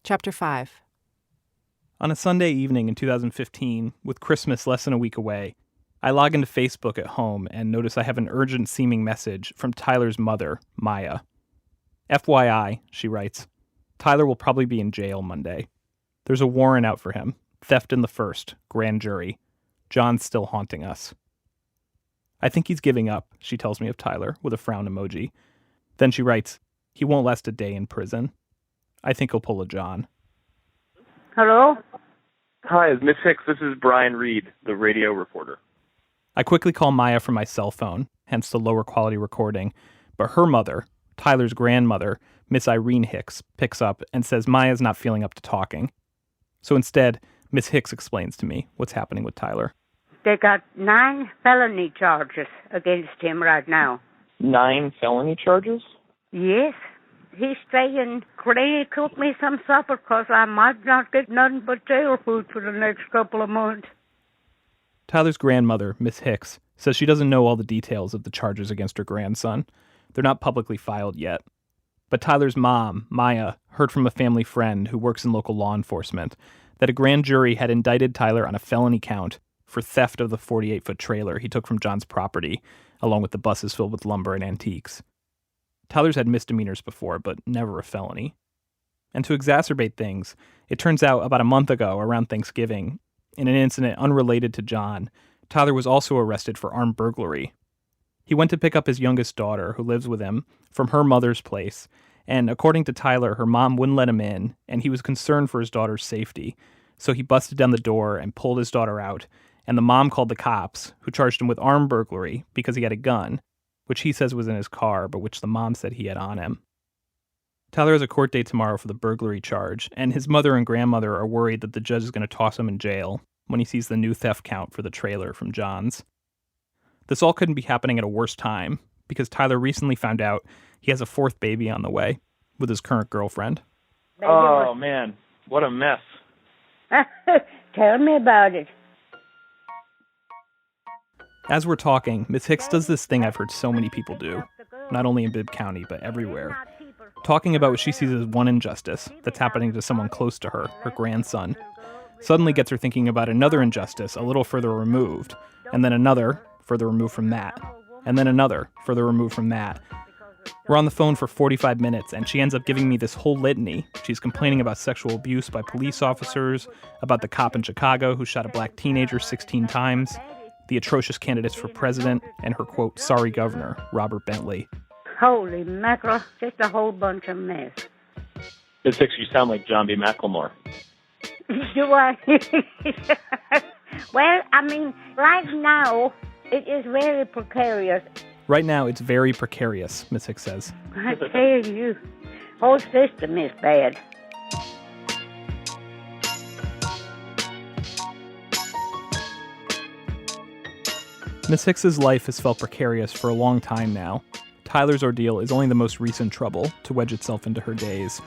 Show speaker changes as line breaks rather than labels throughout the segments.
Chapter 5.
On a Sunday evening in 2015, with Christmas less than a week away, I log into Facebook at home and notice I have an urgent-seeming message from Tyler's mother, Maya. FYI, she writes, Tyler will probably be in jail Monday. There's a warrant out for him. Theft in the first, grand jury. John's still haunting us. I think he's giving up, she tells me of Tyler, with a frown emoji. Then she writes, he won't last a day in prison. I think he'll pull a John.
Hello?
Hi, Miss Hicks. This is Brian Reed, the radio reporter.
I quickly call Maya from my cell phone, hence the lower quality recording, but her mother, Tyler's grandmother, Miss Irene Hicks, picks up and says Maya's not feeling up to talking. So instead, Miss Hicks explains to me what's happening with Tyler.
They got 9 felony charges against him right now.
9 felony charges?
Yes. He's saying, Granny, cook me some supper because I might not get nothing but jail food for the next couple of months.
Tyler's grandmother, Miss Hicks, says she doesn't know all the details of the charges against her grandson. They're not publicly filed yet. But Tyler's mom, Maya, heard from a family friend who works in local law enforcement that a grand jury had indicted Tyler on a felony count for theft of the 48-foot trailer he took from John's property, along with the buses filled with lumber and antiques. Tyler's had misdemeanors before, but never a felony. And to exacerbate things, it turns out about a month ago, around Thanksgiving, in an incident unrelated to John, Tyler was also arrested for armed burglary. He went to pick up his youngest daughter, who lives with him, from her mother's place, and according to Tyler, her mom wouldn't let him in, and he was concerned for his daughter's safety. So he busted down the door and pulled his daughter out, and the mom called the cops, who charged him with armed burglary because he had a gun, which he says was in his car, but which the mom said he had on him. Tyler has a court date tomorrow for the burglary charge, and his mother and grandmother are worried that the judge is going to toss him in jail when he sees the new theft count for the trailer from John's. This all couldn't be happening at a worse time, because Tyler recently found out he has a 4th baby on the way with his current girlfriend.
Oh, man. What a mess.
Tell me about it.
As we're talking, Miss Hicks does this thing I've heard so many people do, not only in Bibb County, but everywhere. Talking about what she sees as one injustice that's happening to someone close to her, her grandson, suddenly gets her thinking about another injustice a little further removed, and then another further removed from that, and then another further removed from that. We're on the phone for 45 minutes, and she ends up giving me this whole litany. She's complaining about sexual abuse by police officers, about the cop in Chicago who shot a black teenager 16 times, the atrocious candidates for president, and her, quote, sorry governor, Robert Bentley.
Holy mackerel, just a whole bunch of mess.
Miss Hicks, you sound like John B. McLemore.
Do I? Well, I mean, right now, it is very precarious.
Right now, it's very precarious, Miss Hicks says.
I tell you, whole system is bad.
Miss Hicks's life has felt precarious for a long time now. Tyler's ordeal is only the most recent trouble to wedge itself into her days.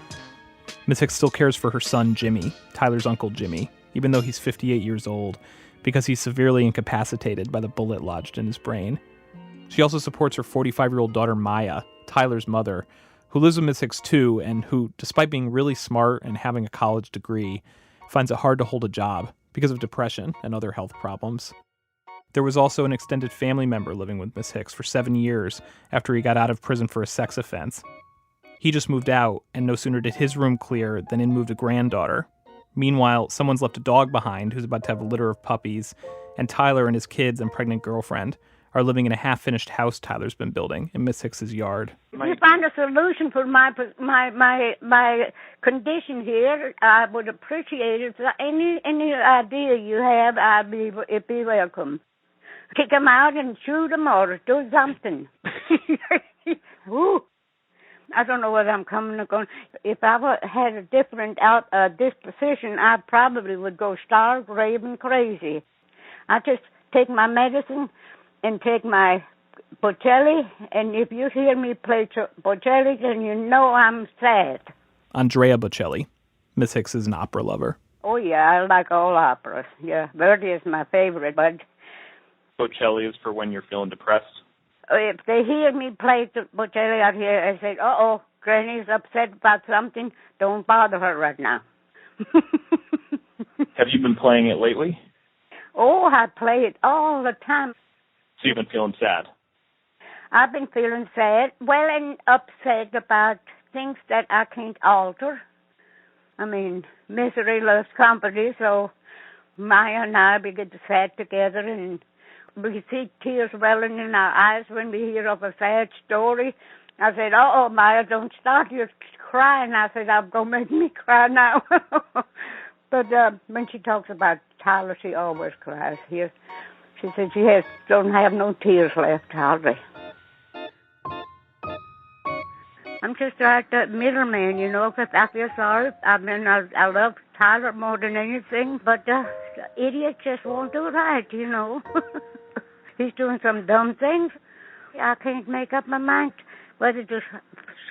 Miss Hicks still cares for her son, Jimmy, Tyler's uncle Jimmy, even though he's 58 years old, because he's severely incapacitated by the bullet lodged in his brain. She also supports her 45-year-old daughter, Maya, Tyler's mother, who lives with Miss Hicks too, and who, despite being really smart and having a college degree, finds it hard to hold a job because of depression and other health problems. There was also an extended family member living with Miss Hicks for 7 years after he got out of prison for a sex offense. He just moved out, and no sooner did his room clear than in moved a granddaughter. Meanwhile, someone's left a dog behind who's about to have a litter of puppies, and Tyler and his kids and pregnant girlfriend are living in a half-finished house Tyler's been building in Miss Hicks's yard.
If you find a solution for my condition here, I would appreciate it. Any idea you have, it'd be welcome. Kick them out and shoot them or do something. Woo. I don't know whether I'm coming or going. If I had a different disposition, I probably would go stark, raving crazy. I just take my medicine and take my Bocelli, and if you hear me play Bocelli, then you know I'm sad.
Andrea Bocelli. Miss Hicks is an opera lover.
Oh, yeah, I like all operas. Yeah, Verdi is my favorite, but...
Bocelli is for when you're feeling depressed?
If they hear me play Bocelli out here, I say, uh-oh, Granny's upset about something, don't bother her right now.
Have you been playing it lately?
Oh, I play it all the time.
So you've been feeling sad?
I've been feeling sad, well, and upset about things that I can't alter. I mean, misery loves company, so Maya and I, we get sad together, and we see tears welling in our eyes when we hear of a sad story. I said, oh, Maya, don't start your crying. I said, I'm going to make me cry now. But when she talks about Tyler, she always cries here. She said she don't have no tears left, hardly. I'm just like the middleman, you know, because I feel sorry. I mean, I love Tyler more than anything, but the idiot just won't do right, you know. He's doing some dumb things. I can't make up my mind whether to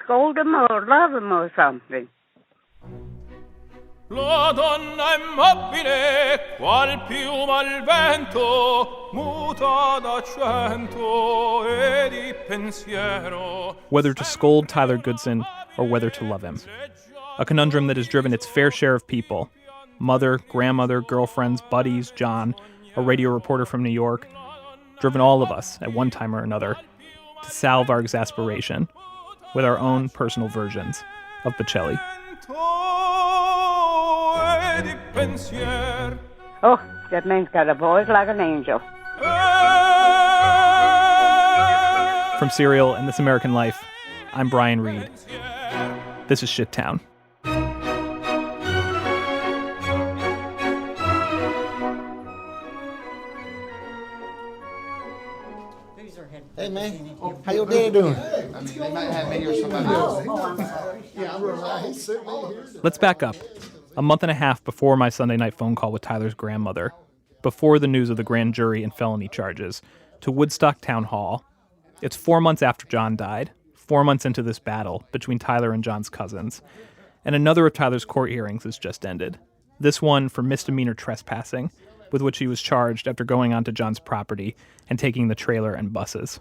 scold him or love him or something.
La donna è mobile, qual piuma al vento, muta d'accento e di pensiero.
Whether to scold Tyler Goodson or whether to love him. A conundrum that has driven its fair share of people. Mother, grandmother, girlfriends, buddies, John, a radio reporter from New York. Driven all of us, at one time or another, to salve our exasperation with our own personal versions of Bocelli.
Oh, that man's got a voice like an angel.
From Serial and This American Life, I'm Brian Reed. This is Shittown.
Hey man, how your dad doing?
I mean, they might have me or somebody else.
Let's back up. A month and a half before my Sunday night phone call with Tyler's grandmother, before the news of the grand jury and felony charges, to Woodstock Town Hall. It's 4 months after John died, 4 months into this battle between Tyler and John's cousins, and another of Tyler's court hearings has just ended. This one for misdemeanor trespassing, with which he was charged after going onto John's property and taking the trailer and buses.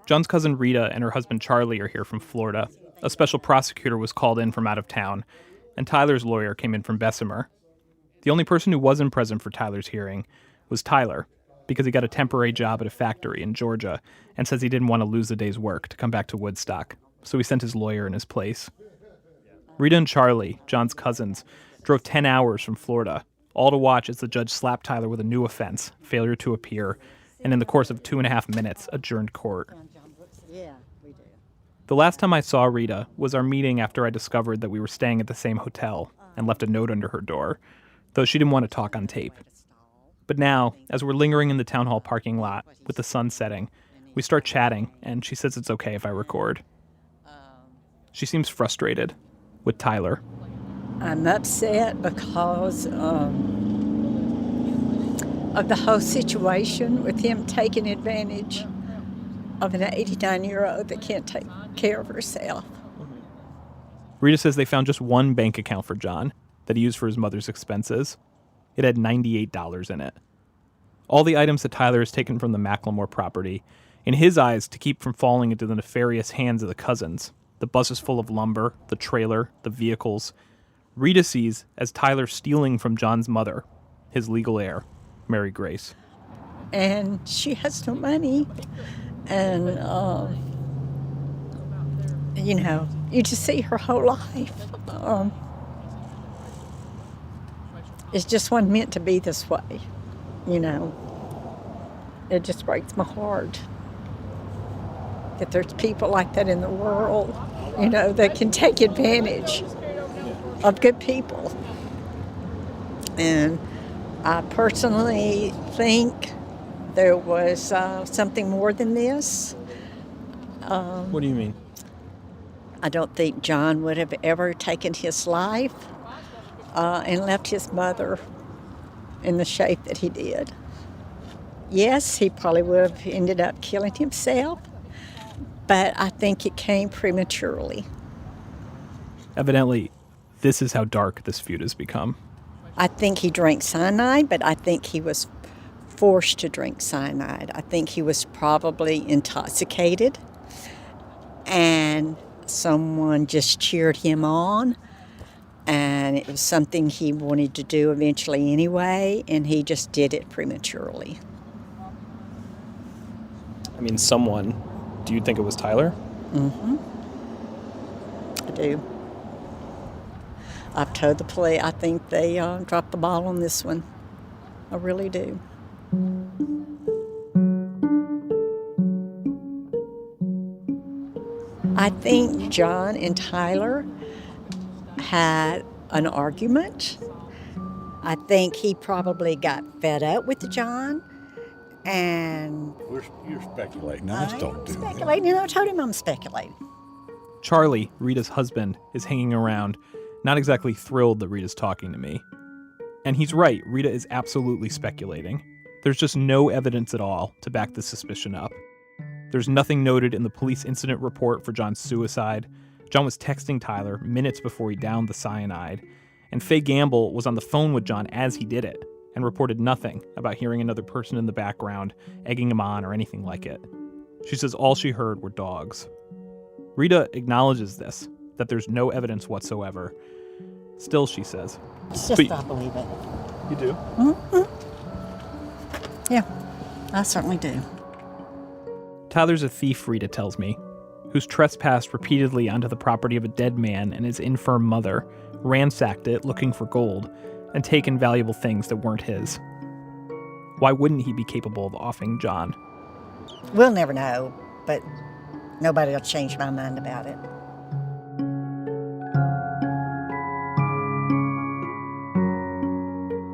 John's cousin Rita and her husband Charlie are here from Florida. A special prosecutor was called in from out of town, and Tyler's lawyer came in from Bessemer. The only person who wasn't present for Tyler's hearing was Tyler, because he got a temporary job at a factory in Georgia and says he didn't want to lose a day's work to come back to Woodstock, so he sent his lawyer in his place. Rita and Charlie, John's cousins, drove 10 hours from Florida, all to watch as the judge slapped Tyler with a new offense, failure to appear, and in the course of 2.5 minutes, adjourned court. The last time I saw Rita was our meeting after I discovered that we were staying at the same hotel and left a note under her door, though she didn't want to talk on tape. But now, as we're lingering in the town hall parking lot with the sun setting, we start chatting, and she says it's okay if I record. She seems frustrated with Tyler.
I'm upset because of the whole situation with him taking advantage of an 89-year-old that can't take care of herself.
Rita says they found just one bank account for John that he used for his mother's expenses. It had $98 in it. All the items that Tyler has taken from the Macklemore property, in his eyes, to keep from falling into the nefarious hands of the cousins. The buses full of lumber, the trailer, the vehicles. Rita sees as Tyler stealing from John's mother, his legal heir, Mary Grace.
And she has no money. And, you just see her whole life. It just wasn't meant to be this way, It just breaks my heart that there's people like that in the world, that can take advantage of good people. And I personally think there was something more than this.
What do you mean?
I don't think John would have ever taken his life and left his mother in the shape that he did. Yes, he probably would have ended up killing himself, but I think it came prematurely.
Evidently, this is how dark this feud has become.
I think he drank cyanide, but I think he was forced to drink cyanide. I think he was probably intoxicated, and someone just cheered him on, and it was something he wanted to do eventually anyway, and he just did it prematurely.
I mean, someone. Do you think it was Tyler?
Mm-hmm. I do. I've told the police, I think they dropped the ball on this one. I really do. I think John and Tyler had an argument. I think he probably got fed up with John, and
You're speculating. I just don't do that.
speculating. And I told him I'm speculating.
Charlie, Rita's husband, is hanging around, not exactly thrilled that Rita's talking to me. And he's right, Rita is absolutely speculating. There's just no evidence at all to back this suspicion up. There's nothing noted in the police incident report for John's suicide. John was texting Tyler minutes before he downed the cyanide. And Faye Gamble was on the phone with John as he did it and reported nothing about hearing another person in the background, egging him on, or anything like it. She says all she heard were dogs. Rita acknowledges this, that there's no evidence whatsoever. Still, she says.
It's just I believe it.
You do?
Mm-hmm. Yeah, I certainly do.
Tyler's a thief, Rita tells me, who's trespassed repeatedly onto the property of a dead man and his infirm mother, ransacked it looking for gold, and taken valuable things that weren't his. Why wouldn't he be capable of offing John?
We'll never know, but nobody will change my mind about it.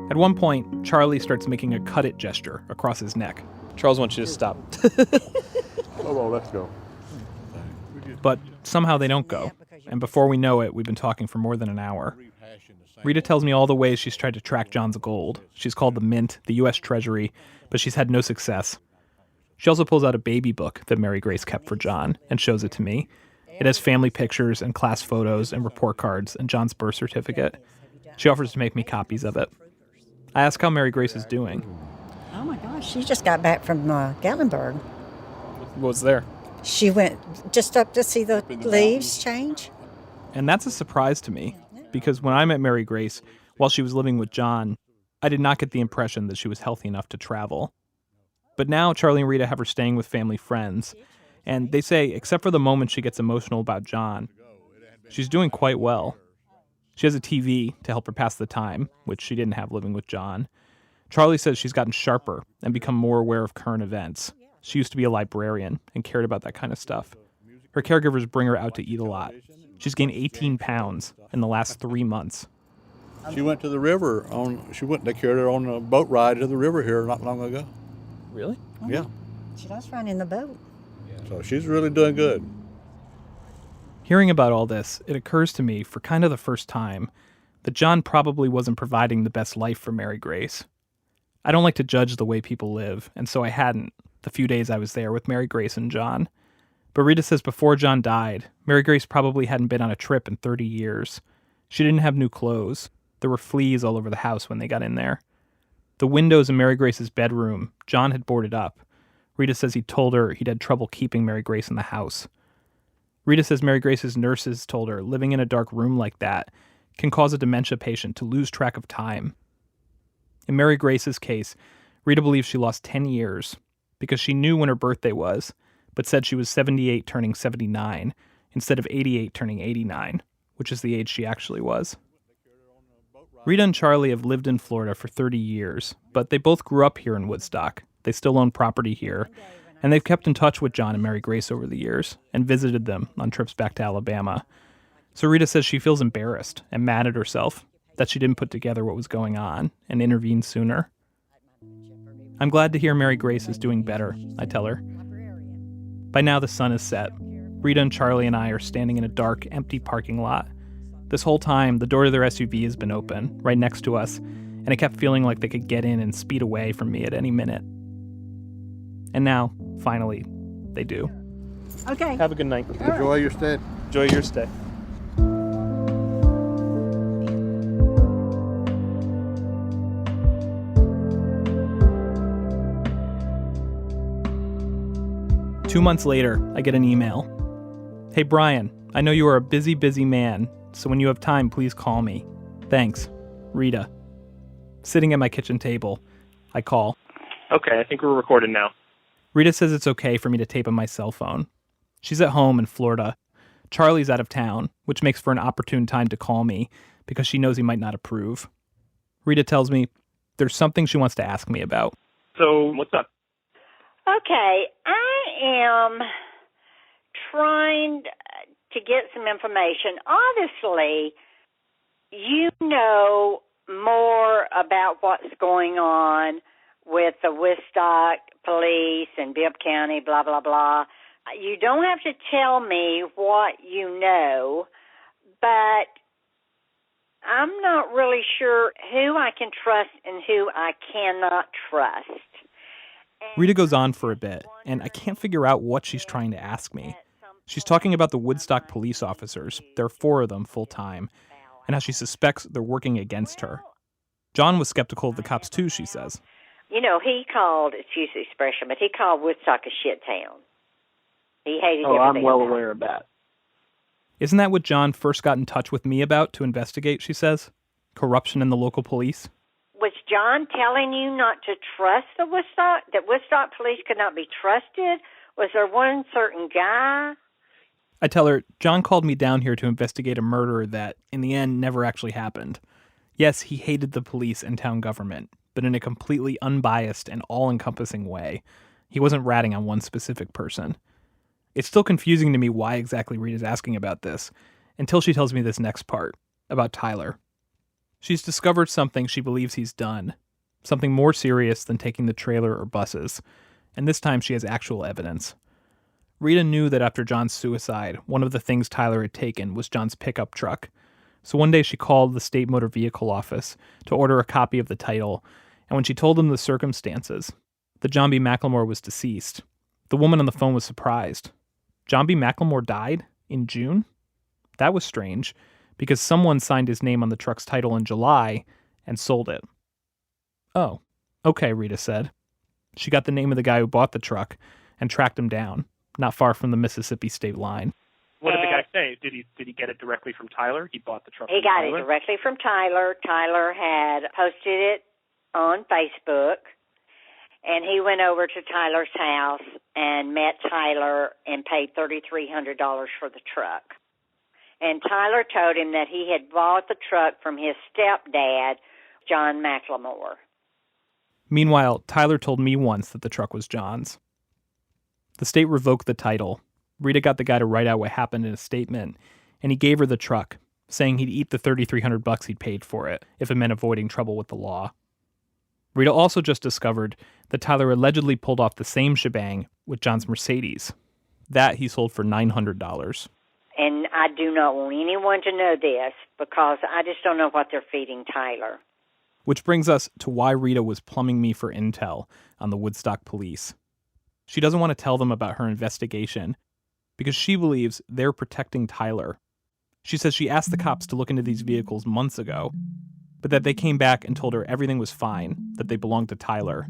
At one point, Charlie starts making a cut-it gesture across his neck. Charles wants you to stop.
Oh, let's go.
But somehow they don't go. And before we know it, we've been talking for more than an hour. Rita tells me all the ways she's tried to track John's gold. She's called the Mint, the U.S. Treasury, but she's had no success. She also pulls out a baby book that Mary Grace kept for John and shows it to me. It has family pictures and class photos and report cards and John's birth certificate. She offers to make me copies of it. I ask how Mary Grace is doing.
Oh my gosh, she just got back from Gatlinburg.
What was there?
She went just up to see the leaves change.
And that's a surprise to me, because when I met Mary Grace, while she was living with John, I did not get the impression that she was healthy enough to travel. But now Charlie and Rita have her staying with family friends, and they say, except for the moment she gets emotional about John, she's doing quite well. She has a TV to help her pass the time, which she didn't have living with John. Charlie says she's gotten sharper and become more aware of current events. She used to be a librarian and cared about that kind of stuff. Her caregivers bring her out to eat a lot. She's gained 18 pounds in the last 3 months.
She went to the river they carried her on a boat ride to the river here not long ago.
Really?
Yeah.
She does run in the boat.
So she's really doing good.
Hearing about all this, it occurs to me for kind of the first time that John probably wasn't providing the best life for Mary Grace. I don't like to judge the way people live, and so I hadn't the few days I was there with Mary Grace and John. But Rita says before John died, Mary Grace probably hadn't been on a trip in 30 years. She didn't have new clothes. There were fleas all over the house when they got in there. The windows in Mary Grace's bedroom, John had boarded up. Rita says he told her he'd had trouble keeping Mary Grace in the house. Rita says Mary Grace's nurses told her living in a dark room like that can cause a dementia patient to lose track of time. In Mary Grace's case, Rita believes she lost 10 years because she knew when her birthday was, but said she was 78 turning 79 instead of 88 turning 89, which is the age she actually was. Rita and Charlie have lived in Florida for 30 years, but they both grew up here in Woodstock. They still own property here, and they've kept in touch with John and Mary Grace over the years and visited them on trips back to Alabama. So Rita says she feels embarrassed and mad at herself that she didn't put together what was going on and intervene sooner. I'm glad to hear Mary Grace is doing better, I tell her. By now the sun is set. Rita and Charlie and I are standing in a dark, empty parking lot. This whole time, the door to their SUV has been open, right next to us, and it kept feeling like they could get in and speed away from me at any minute. And now, finally, they do.
Okay.
Have a good night.
Enjoy your stay.
Enjoy your stay. Two months later, I get an email. Hey, Brian, I know you are a busy, busy man, so when you have time, please call me. Thanks, Rita. Sitting at my kitchen table, I call.
Okay, I think we're recorded now.
Rita says it's okay for me to tape on my cell phone. She's at home in Florida. Charlie's out of town, which makes for an opportune time to call me because she knows he might not approve. Rita tells me there's something she wants to ask me about.
So, what's up?
Okay, I am trying to get some information. Obviously, you know more about what's going on with the Woodstock police and Bibb County, blah, blah, blah. You don't have to tell me what you know, but I'm not really sure who I can trust and who I cannot trust.
Rita goes on for a bit, and I can't figure out what she's trying to ask me. She's talking about the Woodstock police officers, there are 4 of them full-time, and how she suspects they're working against her. John was skeptical of the cops too, she says.
You know, he called, excuse the expression, but he called Woodstock a shit town. He hated everything.
I'm well
about
aware of that.
Isn't that what John first got in touch with me about to investigate, she says? Corruption in the local police?
Was John telling you not to trust the Woodstock, that Woodstock police could not be trusted? Was there one certain guy?
I tell her, John called me down here to investigate a murder that, in the end, never actually happened. Yes, he hated the police and town government, but in a completely unbiased and all-encompassing way. He wasn't ratting on one specific person. It's still confusing to me why exactly Rita's asking about this, until she tells me this next part, about Tyler. She's discovered something she believes he's done, something more serious than taking the trailer or buses, and this time she has actual evidence. Rita knew that after John's suicide, one of the things Tyler had taken was John's pickup truck. So one day she called the state motor vehicle office to order a copy of the title, and when she told them the circumstances, that John B. McLemore was deceased, the woman on the phone was surprised. John B. McLemore died in June? That was strange, because someone signed his name on the truck's title in July and sold it. Oh, okay, Rita said. She got the name of the guy who bought the truck and tracked him down, not far from the Mississippi state line.
What did the guy say? Did he get it directly from Tyler? He bought the truck
He
from
got
Tyler?
it directly from Tyler. Tyler had posted it on Facebook, and he went over to Tyler's house and met Tyler and paid $3,300 for the truck. And Tyler told him that he had bought the truck from his stepdad, John McLemore.
Meanwhile, Tyler told me once that the truck was John's. The state revoked the title. Rita got the guy to write out what happened in a statement, and he gave her the truck, saying he'd eat the $3,300 he'd paid for it if it meant avoiding trouble with the law. Rita also just discovered that Tyler allegedly pulled off the same shebang with John's Mercedes. That he sold for $900.
And I do not want anyone to know this because I just don't know what they're feeding Tyler.
Which brings us to why Rita was plumbing me for intel on the Woodstock police. She doesn't want to tell them about her investigation because she believes they're protecting Tyler. She says she asked the cops to look into these vehicles months ago, but that they came back and told her everything was fine, that they belonged to Tyler.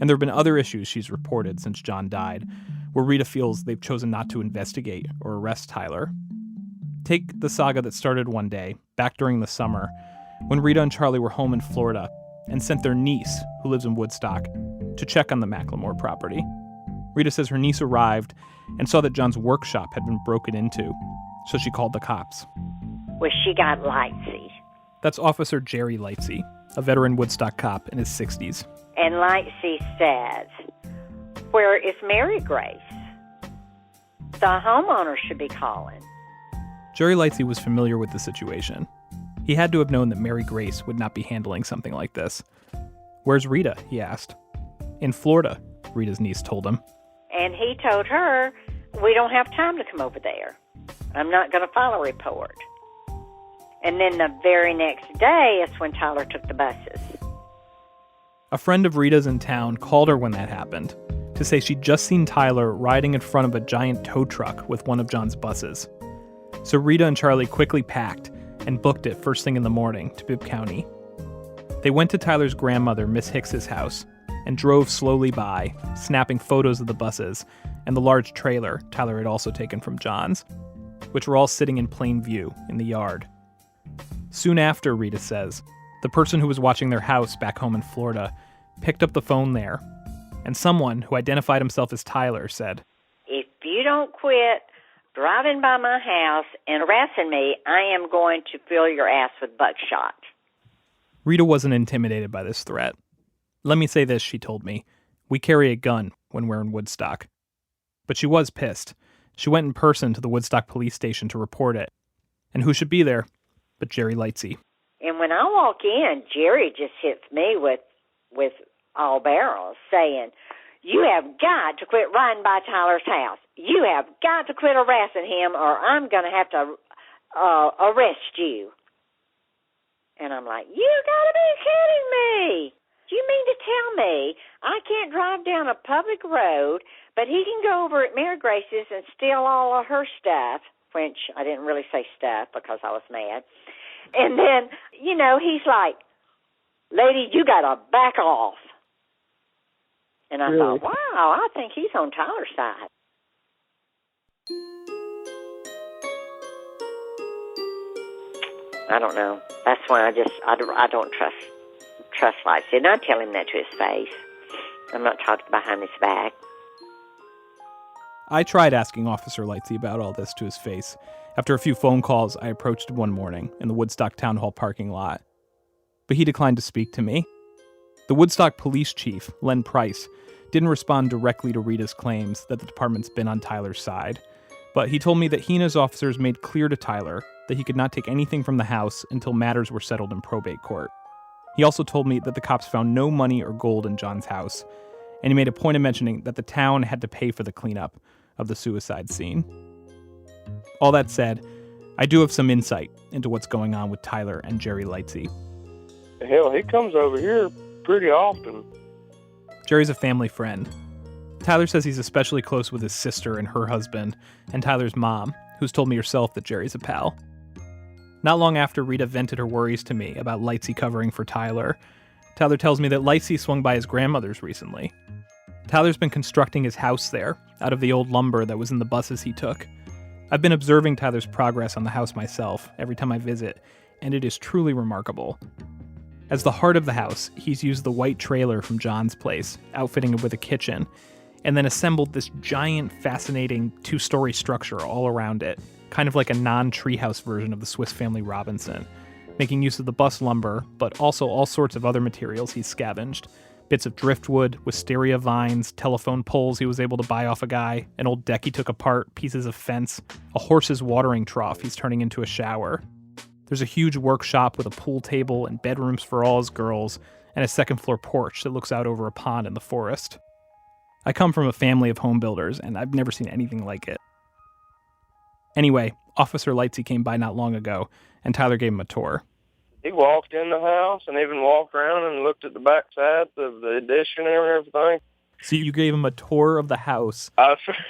And there have been other issues she's reported since John died, where Rita feels they've chosen not to investigate or arrest Tyler. Take the saga that started one day, back during the summer, when Rita and Charlie were home in Florida and sent their niece, who lives in Woodstock, to check on the McLemore property. Rita says her niece arrived and saw that John's workshop had been broken into, so she called the cops.
Well, she got Lightsey.
That's Officer Jerry Lightsey, a veteran Woodstock cop in his 60s.
And Lightsey says, where is Mary Grace? The homeowner should be calling.
Jerry Lightsey was familiar with the situation. He had to have known that Mary Grace would not be handling something like this. Where's Rita? He asked. In Florida, Rita's niece told him.
And he told her, we don't have time to come over there. I'm not going to file a report. And then the very next day is when Tyler took the buses.
A friend of Rita's in town called her when that happened to say she'd just seen Tyler riding in front of a giant tow truck with one of John's buses. So Rita and Charlie quickly packed and booked it first thing in the morning to Bibb County. They went to Tyler's grandmother, Miss Hicks's house, and drove slowly by, snapping photos of the buses and the large trailer Tyler had also taken from John's. which were all sitting in plain view in the yard. Soon after, Rita says, the person who was watching their house back home in Florida picked up the phone there, and someone who identified himself as Tyler said,
"If you don't quit driving by my house and harassing me, I am going to fill your ass with buckshot."
Rita wasn't intimidated by this threat. Let me say this, she told me. We carry a gun when we're in Woodstock. But she was pissed. She went in person to the Woodstock police station to report it. And who should be there but Jerry Lightsey.
And when I walk in, Jerry just hits me with all barrels, saying, "You have got to quit riding by Tyler's house. You have got to quit harassing him, or I'm going to have to arrest you." And I'm like, "You got to be kidding me. Do you mean to tell me I can't drive down a public road, but he can go over at Mary Grace's and steal all of her stuff?" Which I didn't really say stuff because I was mad. And then, he's like, "Lady, you got to back off." And I thought, wow, I think he's on Tyler's side. I don't know. That's why I don't trust Lightsey. And I tell him that to his face. I'm not talking behind his back.
I tried asking Officer Lightsey about all this to his face. After a few phone calls, I approached him one morning in the Woodstock Town Hall parking lot. But he declined to speak to me. The Woodstock Police Chief, Len Price, didn't respond directly to Rita's claims that the department's been on Tyler's side. But he told me that he and his officers made clear to Tyler that he could not take anything from the house until matters were settled in probate court. He also told me that the cops found no money or gold in John's house, and he made a point of mentioning that the town had to pay for the cleanup of the suicide scene. All that said, I do have some insight into what's going on with Tyler and Jerry Lightsey.
Hell, he comes over here pretty often.
Jerry's a family friend. Tyler says he's especially close with his sister and her husband, and Tyler's mom, who's told me herself that Jerry's a pal. Not long after Rita vented her worries to me about Lightsey covering for Tyler, Tyler tells me that Lightsey swung by his grandmother's recently. Tyler's been constructing his house there, out of the old lumber that was in the buses he took. I've been observing Tyler's progress on the house myself every time I visit, and it is truly remarkable. As the heart of the house, he's used the white trailer from John's place, outfitting it with a kitchen, and then assembled this giant, fascinating two-story structure all around it, kind of like a non-treehouse version of the Swiss Family Robinson, making use of the bus lumber, but also all sorts of other materials he's scavenged. Bits of driftwood, wisteria vines, telephone poles he was able to buy off a guy, an old deck he took apart, pieces of fence, a horse's watering trough he's turning into a shower. There's a huge workshop with a pool table and bedrooms for all his girls, and a second-floor porch that looks out over a pond in the forest. I come from a family of home builders, and I've never seen anything like it. Anyway, Officer Lightsey came by not long ago, and Tyler gave him a tour.
He walked in the house and even walked around and looked at the back sides of the addition and everything.
So you gave him a tour of the house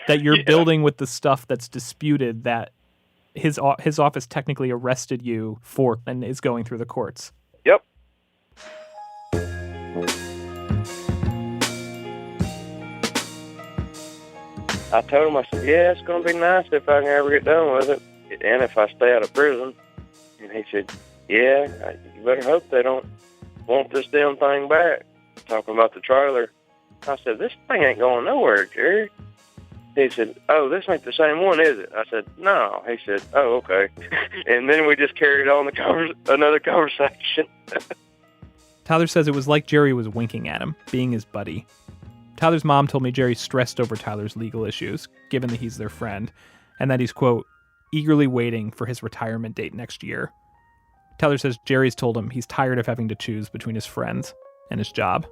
that you're building with the stuff that's disputed that his office technically arrested you for and is going through the courts.
Yep. I told him, I said, yeah, it's going to be nice if I can ever get done with it, and if I stay out of prison. And he said, yeah, you better hope they don't want this damn thing back. Talking about the trailer. I said, this thing ain't going nowhere, Jerry. He said, oh, this ain't the same one, is it? I said, no. He said, oh, okay. And then we just carried on another conversation.
Tyler says it was like Jerry was winking at him, being his buddy. Tyler's mom told me Jerry's stressed over Tyler's legal issues, given that he's their friend, and that he's, quote, eagerly waiting for his retirement date next year. Tyler says Jerry's told him he's tired of having to choose between his friends and his job.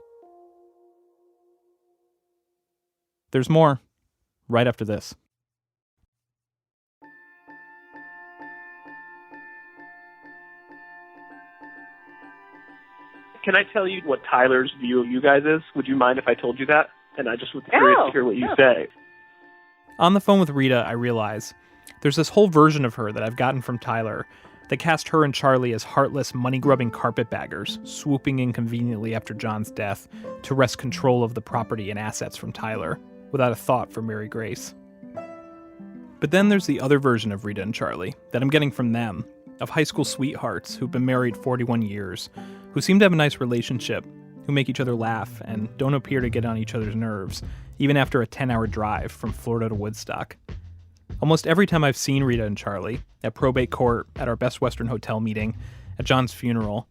There's more, right after this.
Can I tell you what Tyler's view of you guys is? Would you mind if I told you that? And I just was curious to hear what you say.
On the phone with Rita, I realize there's this whole version of her that I've gotten from Tyler that cast her and Charlie as heartless, money-grubbing carpetbaggers, swooping in conveniently after John's death to wrest control of the property and assets from Tyler, without a thought for Mary Grace. But then there's the other version of Rita and Charlie that I'm getting from them, of high school sweethearts who've been married 41 years, who seem to have a nice relationship, who make each other laugh and don't appear to get on each other's nerves, even after a 10-hour drive from Florida to Woodstock. Almost every time I've seen Rita and Charlie, at probate court, at our Best Western Hotel meeting, at John's funeral,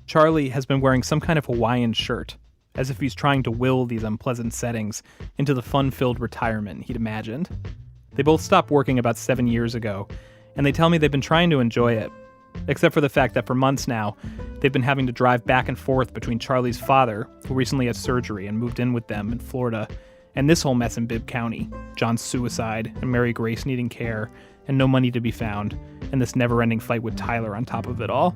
Charlie has been wearing some kind of Hawaiian shirt, as if he's trying to will these unpleasant settings into the fun-filled retirement he'd imagined. They both stopped working about 7 years ago, and they tell me they've been trying to enjoy it, except for the fact that for months now, they've been having to drive back and forth between Charlie's father, who recently had surgery and moved in with them in Florida, and this whole mess in Bibb County, John's suicide and Mary Grace needing care and no money to be found, and this never-ending fight with Tyler on top of it all.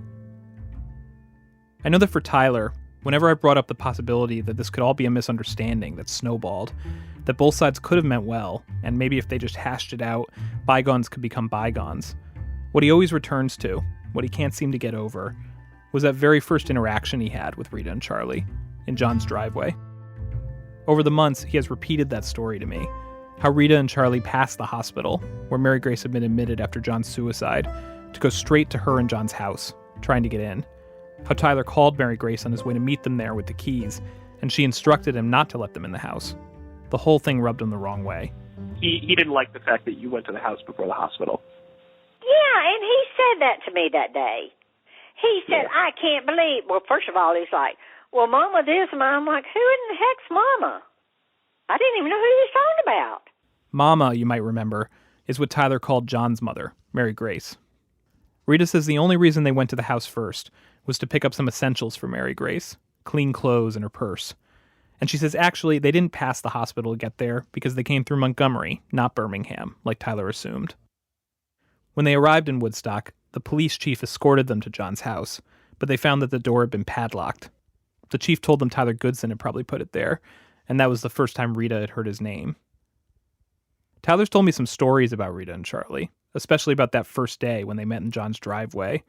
I know that for Tyler, whenever I brought up the possibility that this could all be a misunderstanding that snowballed, that both sides could have meant well, and maybe if they just hashed it out, bygones could become bygones, what he always returns to, what he can't seem to get over, was that very first interaction he had with Rita and Charlie, in John's driveway. Over the months, he has repeated that story to me, how Rita and Charlie passed the hospital, where Mary Grace had been admitted after John's suicide, to go straight to her and John's house, trying to get in. How Tyler called Mary Grace on his way to meet them there with the keys, and she instructed him not to let them in the house. The whole thing rubbed him the wrong way.
He didn't like the fact that you went to the house before the hospital.
Yeah, and he said that to me that day. He said, yeah. I can't believe, well, first of all, he's like, well, Mama this, and I'm like, who in the heck's Mama? I didn't even know who he was talking about.
Mama, you might remember, is what Tyler called John's mother, Mary Grace. Rita says the only reason they went to the house first was to pick up some essentials for Mary Grace, clean clothes and her purse. And she says actually they didn't pass the hospital to get there because they came through Montgomery, not Birmingham, like Tyler assumed. When they arrived in Woodstock, the police chief escorted them to John's house, but they found that the door had been padlocked. The chief told them Tyler Goodson had probably put it there, and that was the first time Rita had heard his name. Tyler's told me some stories about Rita and Charlie, especially about that first day when they met in John's driveway.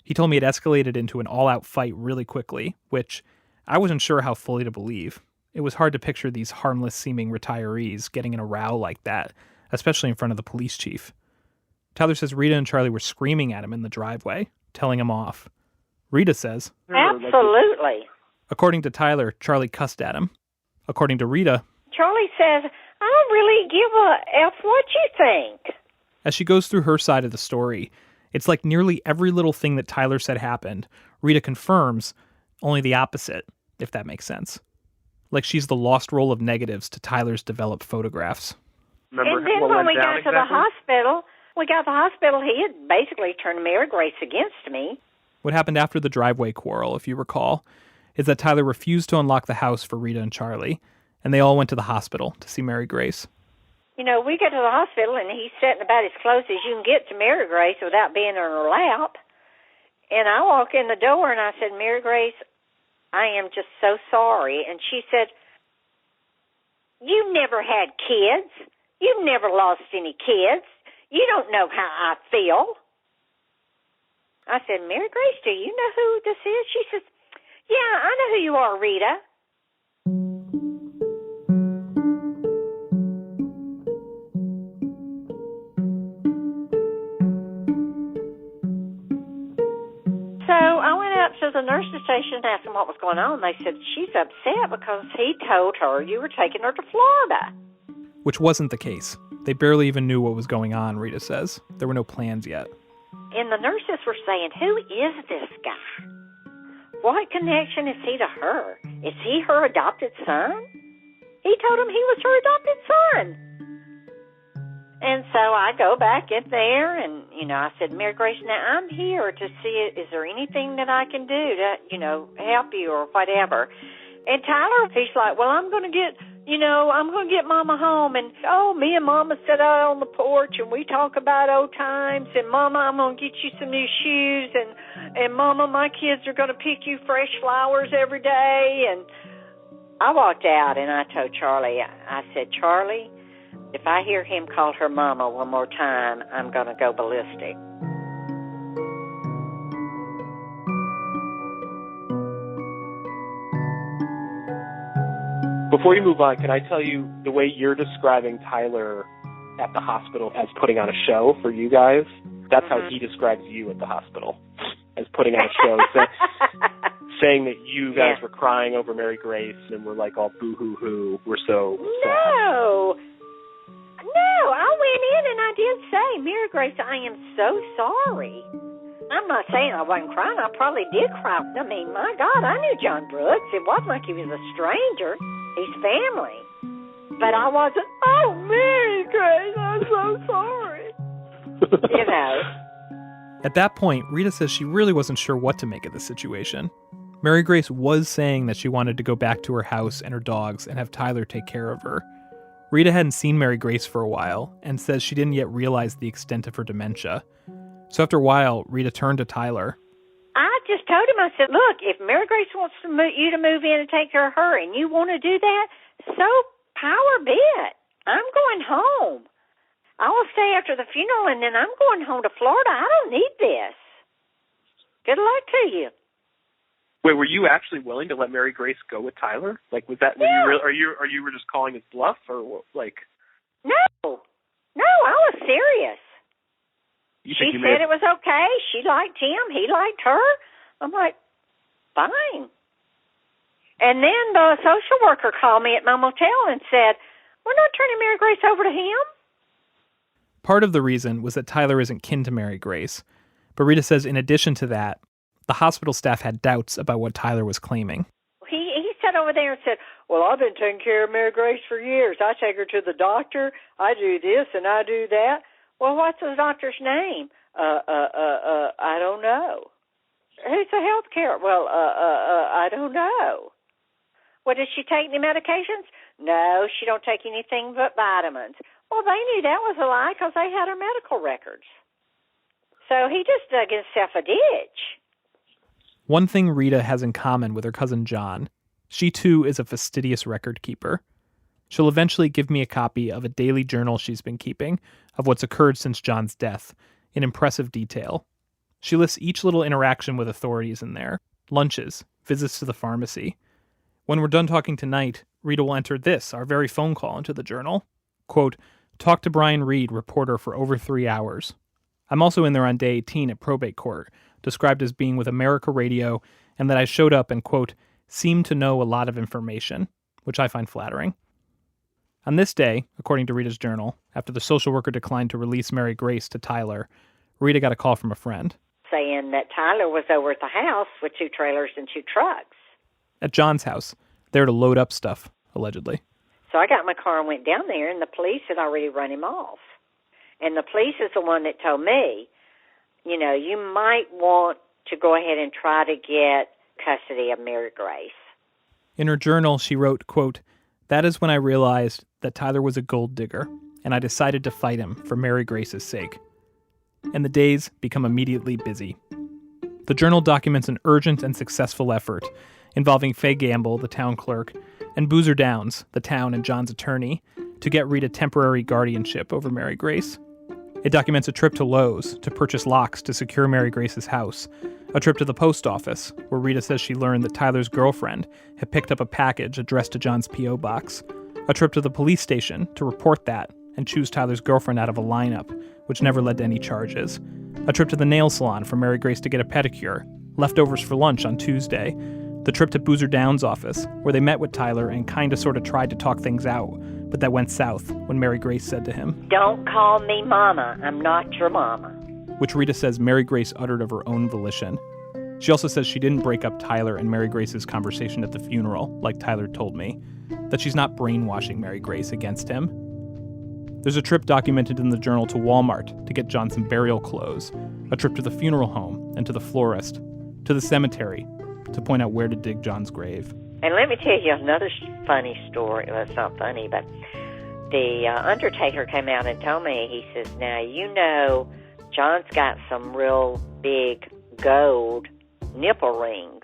He told me it escalated into an all-out fight really quickly, which I wasn't sure how fully to believe. It was hard to picture these harmless-seeming retirees getting in a row like that, especially in front of the police chief. Tyler says Rita and Charlie were screaming at him in the driveway, telling him off. Rita says,
absolutely.
According to Tyler, Charlie cussed at him. According to Rita,
Charlie says, I don't really give a F what you think.
As she goes through her side of the story, it's like nearly every little thing that Tyler said happened, Rita confirms, only the opposite, if that makes sense. Like she's the lost roll of negatives to Tyler's developed photographs.
Remember
and then when we got to the hospital, he had basically turned Mary Grace against me.
What happened after the driveway quarrel, if you recall, is that Tyler refused to unlock the house for Rita and Charlie, and they all went to the hospital to see Mary Grace.
You know, we get to the hospital, and he's sitting about as close as you can get to Mary Grace without being in her lap. And I walk in the door, and I said, Mary Grace, I am just so sorry. And she said, you never had kids. You've never lost any kids. You don't know how I feel. I said, Mary Grace, do you know who this is? She says, yeah, I know who you are, Rita. So I went up to the nurse's station and asked them what was going on. They said, she's upset because he told her you were taking her to Florida.
Which wasn't the case. They barely even knew what was going on, Rita says. There were no plans yet.
And the nurses were saying, who is this guy? What connection is he to her? Is he her adopted son? He told him he was her adopted son. And so I go back in there and, I said, Mary Grace, now I'm here to see, is there anything that I can do to, help you or whatever? And Tyler, he's like, well, I'm going to get Mama home. And, me and Mama sit out on the porch and we talk about old times. And, Mama, I'm going to get you some new shoes. And Mama, my kids are going to pick you fresh flowers every day. And I walked out and I told Charlie, I said, Charlie, if I hear him call her Mama one more time, I'm going to go ballistic.
Before you move on, can I tell you the way you're describing Tyler at the hospital as putting on a show for you guys. That's how he describes you at the hospital, as putting on a show, saying that you guys were crying over Mary Grace and were like all boo-hoo-hoo. We're so sad.
No, I went in and I did say, Mary Grace, I am so sorry. I'm not saying I wasn't crying. I probably did cry. I mean, my God, I knew John Brooks. It wasn't like he was a stranger. He's family. But I wasn't, oh, Mary Grace, I'm so sorry. You know.
At that point, Rita says she really wasn't sure what to make of the situation. Mary Grace was saying that she wanted to go back to her house and her dogs and have Tyler take care of her. Rita hadn't seen Mary Grace for a while and says she didn't yet realize the extent of her dementia. So after a while, Rita turned to Tyler.
I just told him, I said, look, if Mary Grace wants you to move in and take care of her and you want to do that, so power be it. I'm going home. I will stay after the funeral and then I'm going home to Florida. I don't need this. Good luck to you.
Wait, were you actually willing to let Mary Grace go with Tyler? Like, was that?
Yeah.
Are you were just calling his bluff, or like?
No, I was serious.
She
said it was okay. She liked him. He liked her. I'm like, fine. And then the social worker called me at my motel and said, we're not turning Mary Grace over to him.
Part of the reason was that Tyler isn't kin to Mary Grace. But Rita says in addition to that, the hospital staff had doubts about what Tyler was claiming.
He sat over there and said, well, I've been taking care of Mary Grace for years. I take her to the doctor. I do this and I do that. Well, what's the doctor's name? I don't know. Who's the health care? Well, I don't know. Well, does she take any medications? No, she don't take anything but vitamins. Well, they knew that was a lie because they had her medical records. So he just dug himself a ditch.
One thing Rita has in common with her cousin John, she too is a fastidious record keeper. She'll eventually give me a copy of a daily journal she's been keeping of what's occurred since John's death, in impressive detail. She lists each little interaction with authorities in there, lunches, visits to the pharmacy. When we're done talking tonight, Rita will enter this, our very phone call, into the journal. Quote, talked to Brian Reed, reporter, for over 3 hours. I'm also in there on day 18 at probate court, described as being with America Radio, and that I showed up and, quote, seemed to know a lot of information, which I find flattering. On this day, according to Rita's journal, after the social worker declined to release Mary Grace to Tyler, Rita got a call from a friend.
Saying that Tyler was over at the house with 2 trailers and 2 trucks.
At John's house, there to load up stuff, allegedly.
So I got in my car and went down there, and the police had already run him off. And the police is the one that told me, you know, you might want to go ahead and try to get custody of Mary Grace.
In her journal, she wrote, quote, that is when I realized that Tyler was a gold digger, and I decided to fight him for Mary Grace's sake. And the days become immediately busy. The journal documents an urgent and successful effort involving Faye Gamble, the town clerk, and Boozer Downs, the town and John's attorney, to get Rita temporary guardianship over Mary Grace. It documents a trip to Lowe's to purchase locks to secure Mary Grace's house, a trip to the post office, where Rita says she learned that Tyler's girlfriend had picked up a package addressed to John's P.O. box, a trip to the police station to report that and choose Tyler's girlfriend out of a lineup, which never led to any charges, a trip to the nail salon for Mary Grace to get a pedicure, leftovers for lunch on Tuesday, the trip to Boozer Downs' office, where they met with Tyler and kinda sorta tried to talk things out, but that went south when Mary Grace said to him,
don't call me Mama. I'm not your mama.
Which Rita says Mary Grace uttered of her own volition. She also says she didn't break up Tyler and Mary Grace's conversation at the funeral, like Tyler told me, that she's not brainwashing Mary Grace against him. There's a trip documented in the journal to Walmart to get John some burial clothes, a trip to the funeral home and to the florist, to the cemetery, to point out where to dig John's grave.
And let me tell you another funny story. Well, it's not funny, but the undertaker came out and told me, he says, now, you know, John's got some real big gold nipple rings.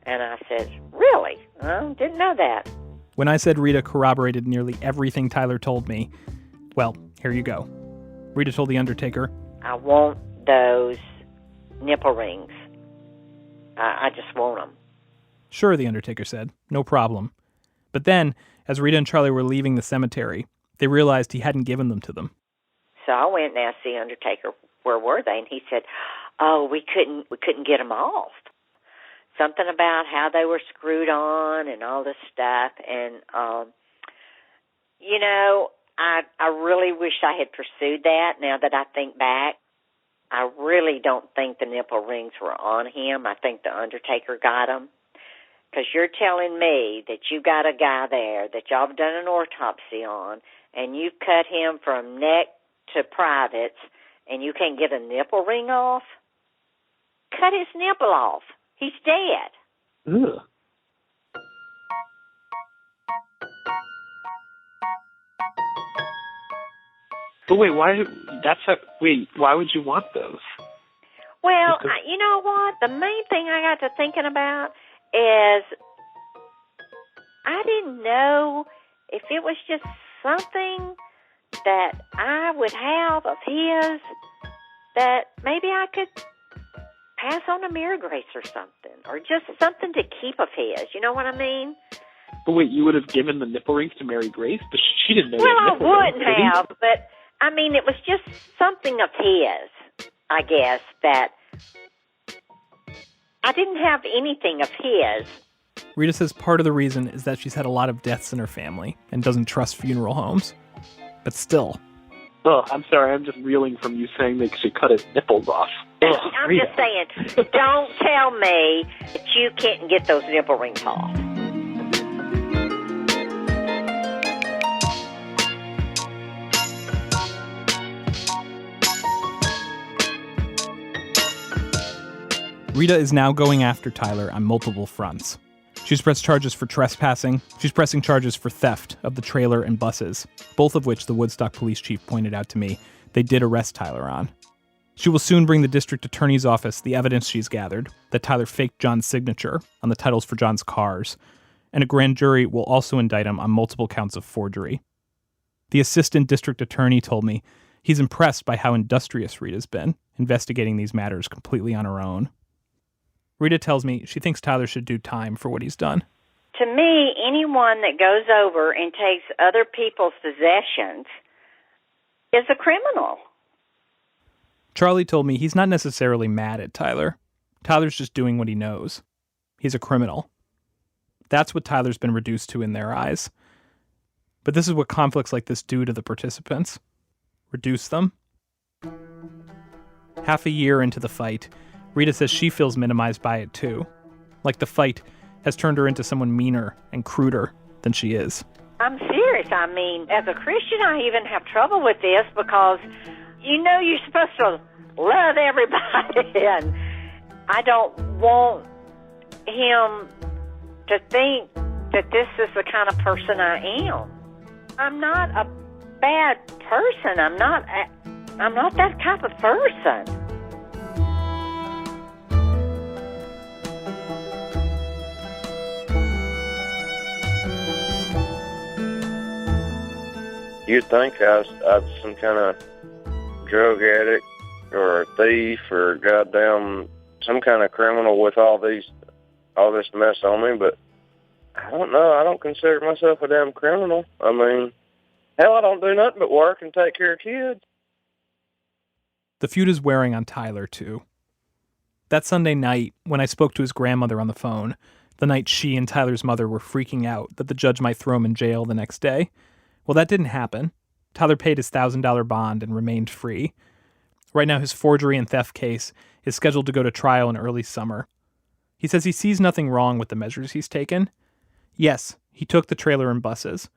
And I said, really? I didn't know that.
When I said Rita corroborated nearly everything Tyler told me, well, here you go. Rita told the undertaker,
I want those nipple rings. I just want them.
Sure, the undertaker said. No problem. But then, as Rita and Charlie were leaving the cemetery, They realized he hadn't given them to them.
So I went and asked the undertaker, where were they? And he said, oh, we couldn't get them off. Something about how they were screwed on and all this stuff. And, I really wish I had pursued that. Now that I think back, I really don't think the nipple rings were on him. I think the undertaker got them. Because you're telling me that you got a guy there that y'all have done an autopsy on, and you've cut him from neck to privates, and you can't get a nipple ring off? Cut his nipple off. He's dead.
Ugh. But wait, why would you want those?
Well, you know what? The main thing I got to thinking about is I didn't know if it was just something that I would have of his that maybe I could pass on to Mary Grace or something, or just something to keep of his. You know what I mean?
But wait, you would have given the nipple rings to Mary Grace? But she didn't know.
Well, I wouldn't have, but I mean, it was just something of his, I guess, that I didn't have anything of his.
Rita says part of the reason is that she's had a lot of deaths in her family and doesn't trust funeral homes. But still.
Oh, I'm sorry. I'm just reeling from you saying they should cut his nipples off.
I'm just saying, don't tell me that you can't get those nipple rings off.
Rita is now going after Tyler on multiple fronts. She's pressed charges for trespassing. She's pressing charges for theft of the trailer and buses, both of which the Woodstock police chief pointed out to me they did arrest Tyler on. She will soon bring the district attorney's office the evidence she's gathered, that Tyler faked John's signature on the titles for John's cars, and a grand jury will also indict him on multiple counts of forgery. The assistant district attorney told me he's impressed by how industrious Rita's been, investigating these matters completely on her own. Rita tells me she thinks Tyler should do time for what he's done.
To me, anyone that goes over and takes other people's possessions is a criminal.
Charlie told me he's not necessarily mad at Tyler. Tyler's just doing what he knows. He's a criminal. That's what Tyler's been reduced to in their eyes. But this is what conflicts like this do to the participants. Reduce them. Half a year into the fight, Rita says she feels minimized by it too. Like the fight has turned her into someone meaner and cruder than she is.
I'm serious. I mean, as a Christian, I even have trouble with this because, you're supposed to love everybody. And I don't want him to think that this is the kind of person I am. I'm not a bad person. I'm not that type of person.
You'd think I was some kind of drug addict or a thief or goddamn some kind of criminal with all this mess on me, but I don't know. I don't consider myself a damn criminal. I mean, hell, I don't do nothing but work and take care of kids.
The feud is wearing on Tyler, too. That Sunday night, when I spoke to his grandmother on the phone, the night she and Tyler's mother were freaking out that the judge might throw him in jail the next day, well, that didn't happen. Tyler paid his $1,000 bond and remained free. Right now, his forgery and theft case is scheduled to go to trial in early summer. He says he sees nothing wrong with the measures he's taken. Yes, he took the trailer and buses,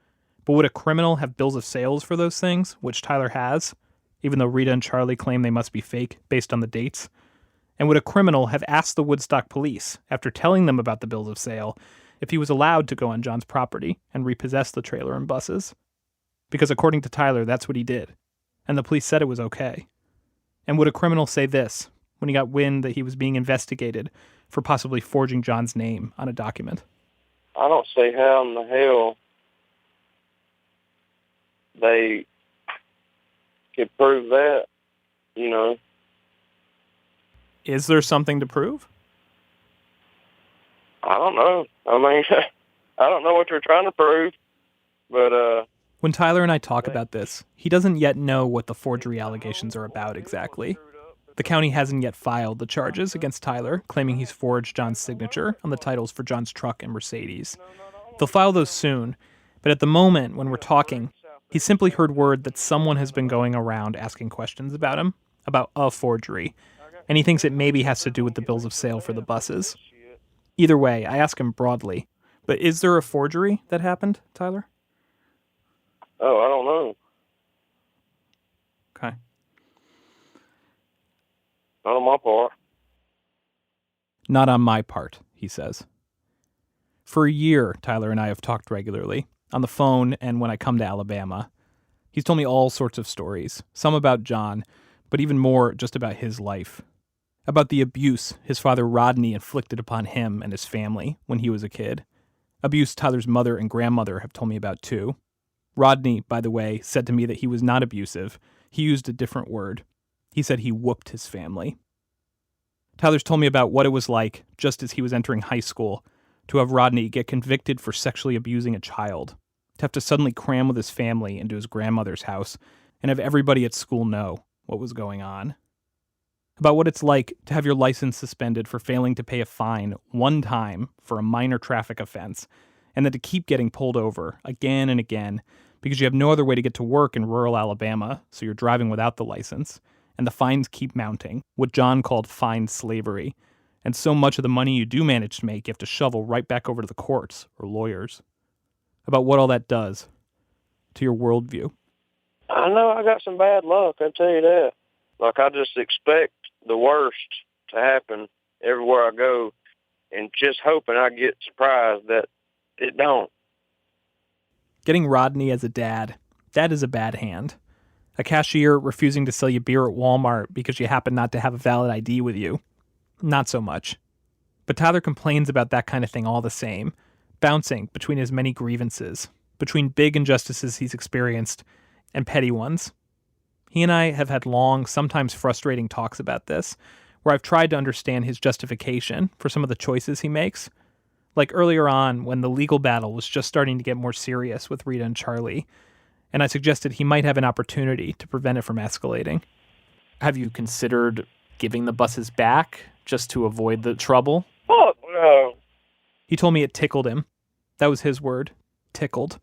but would a criminal have bills of sales for those things, which Tyler has, even though Rita and Charlie claim they must be fake based on the dates? And would a criminal have asked the Woodstock police, after telling them about the bills of sale, if he was allowed to go on John's property and repossess the trailer and buses? Because according to Tyler, that's what he did, and the police said it was okay. And would a criminal say this when he got wind that he was being investigated for possibly forging John's name on a document?
I don't see how in the hell they could prove that,
Is there something to prove?
I don't know. I mean, I don't know what they're trying to prove, but
When Tyler and I talk about this, he doesn't yet know what the forgery allegations are about exactly. The county hasn't yet filed the charges against Tyler, claiming he's forged John's signature on the titles for John's truck and Mercedes. They'll file those soon, but at the moment when we're talking, he's simply heard word that someone has been going around asking questions about him, about a forgery, and he thinks it maybe has to do with the bills of sale for the buses. Either way, I ask him broadly, but is there a forgery that happened, Tyler?
Oh, I don't know.
Okay.
Not on my part.
Not on my part, he says. For a year, Tyler and I have talked regularly, on the phone and when I come to Alabama. He's told me all sorts of stories, some about John, but even more just about his life. About the abuse his father Rodney inflicted upon him and his family when he was a kid. Abuse Tyler's mother and grandmother have told me about too. Rodney, by the way, said to me that he was not abusive. He used a different word. He said he whooped his family. Tyler's told me about what it was like, just as he was entering high school, to have Rodney get convicted for sexually abusing a child, to have to suddenly cram with his family into his grandmother's house, and have everybody at school know what was going on. About what it's like to have your license suspended for failing to pay a fine one time for a minor traffic offense, and then to keep getting pulled over again and again because you have no other way to get to work in rural Alabama, so you're driving without the license, and the fines keep mounting, what John called fine slavery, and so much of the money you do manage to make you have to shovel right back over to the courts or lawyers. About what all that does to your worldview.
I know I got some bad luck, I tell you that. Like, I just expect the worst to happen everywhere I go, and just hoping I get surprised that it don't.
Getting Rodney as a dad, that is a bad hand. A cashier refusing to sell you beer at Walmart because you happen not to have a valid ID with you. Not so much. But Tyler complains about that kind of thing all the same, bouncing between his many grievances, between big injustices he's experienced and petty ones. He and I have had long, sometimes frustrating talks about this, where I've tried to understand his justification for some of the choices he makes. Like earlier on, when the legal battle was just starting to get more serious with Rita and Charlie, and I suggested he might have an opportunity to prevent it from escalating. Have you considered giving the buses back just to avoid the trouble?
Fuck no.
He told me it tickled him. That was his word, tickled,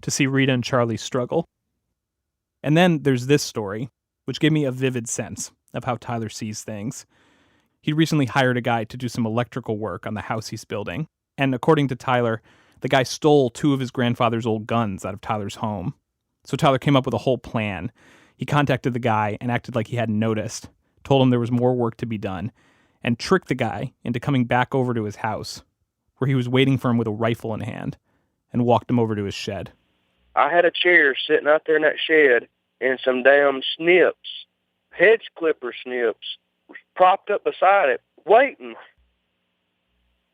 to see Rita and Charlie struggle. And then there's this story, which gave me a vivid sense of how Tyler sees things. He recently hired a guy to do some electrical work on the house he's building, and according to Tyler, the guy stole 2 of his grandfather's old guns out of Tyler's home. So Tyler came up with a whole plan. He contacted the guy and acted like he hadn't noticed, told him there was more work to be done, and tricked the guy into coming back over to his house, where he was waiting for him with a rifle in hand, and walked him over to his shed.
I had a chair sitting out there in that shed, and some damn snips, hedge clipper snips, propped up beside it, waiting.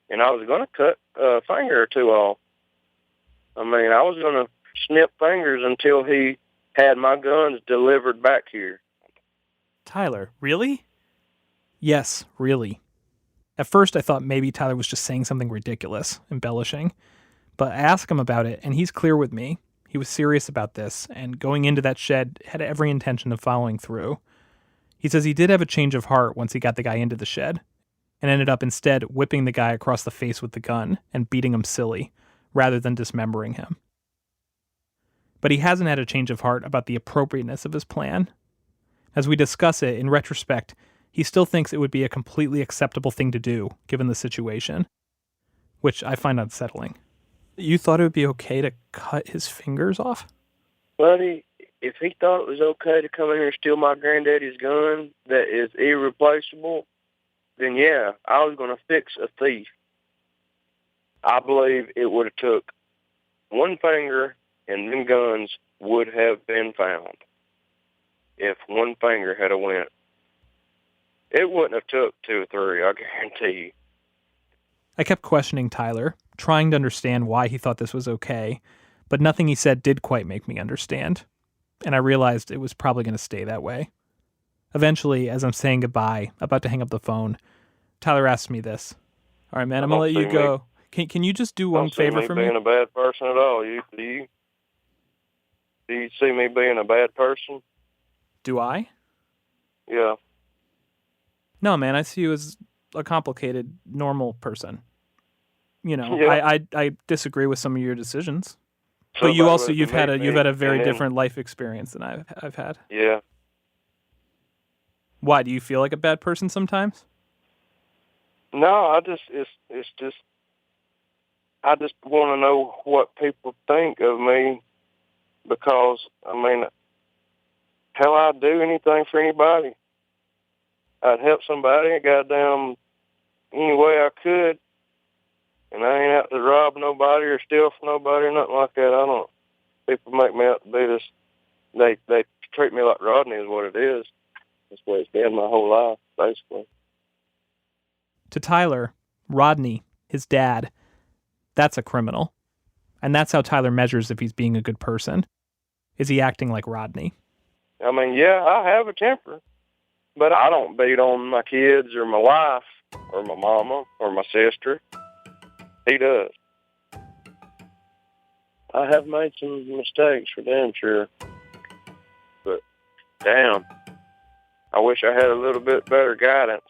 And I was going to cut a finger or 2 off. I mean, I was going to snip fingers until he had my guns delivered back here.
Tyler, really? Yes, really. At first I thought maybe Tyler was just saying something ridiculous, embellishing. But I asked him about it, and he's clear with me. He was serious about this, and going into that shed had every intention of following through. He says he did have a change of heart once he got the guy into the shed, and ended up instead whipping the guy across the face with the gun and beating him silly, rather than dismembering him. But he hasn't had a change of heart about the appropriateness of his plan. As we discuss it, in retrospect, he still thinks it would be a completely acceptable thing to do, given the situation, which I find unsettling. You thought it would be okay to cut his fingers off?
Buddy, if he thought it was okay to come in here and steal my granddaddy's gun that is irreplaceable, then yeah, I was going to fix a thief. I believe it would have took 1 finger and them guns would have been found. If 1 finger had a went. It wouldn't have took 2 or 3, I guarantee you.
I kept questioning Tyler, trying to understand why he thought this was okay, but nothing he said did quite make me understand, and I realized it was probably going to stay that way. Eventually, as I'm saying goodbye, about to hang up the phone, Tyler asked me this. All right, man, I'm going to let you go. Can you just do one favor for me?
Don't see me being a bad person at all, do you? Do you see me being a bad person?
Do I?
Yeah.
No, man, I see you as a complicated, normal person. You know,
Yeah.
I disagree with some of your decisions. But
Somebody
you also
was to
you've had
meet
you've had a
me,
very
and then-
different life experience than I've had.
Yeah.
Why do you feel like a bad person sometimes?
No, it's just I just want to know what people think of me because I mean, hell, I'd do anything for anybody. I'd help somebody, goddamn, any way I could, and I ain't out to rob nobody or steal from nobody or nothing like that. I don't. People make me out to be this. They treat me like Rodney is what it is. That's the way it's been my whole life, basically.
To Tyler, Rodney, his dad, that's a criminal. And that's how Tyler measures if he's being a good person. Is he acting like Rodney?
I mean, yeah, I have a temper, but I don't beat on my kids or my wife or my mama or my sister. He does. I have made some mistakes, for damn sure. But, damn, I wish I had a little bit better guidance.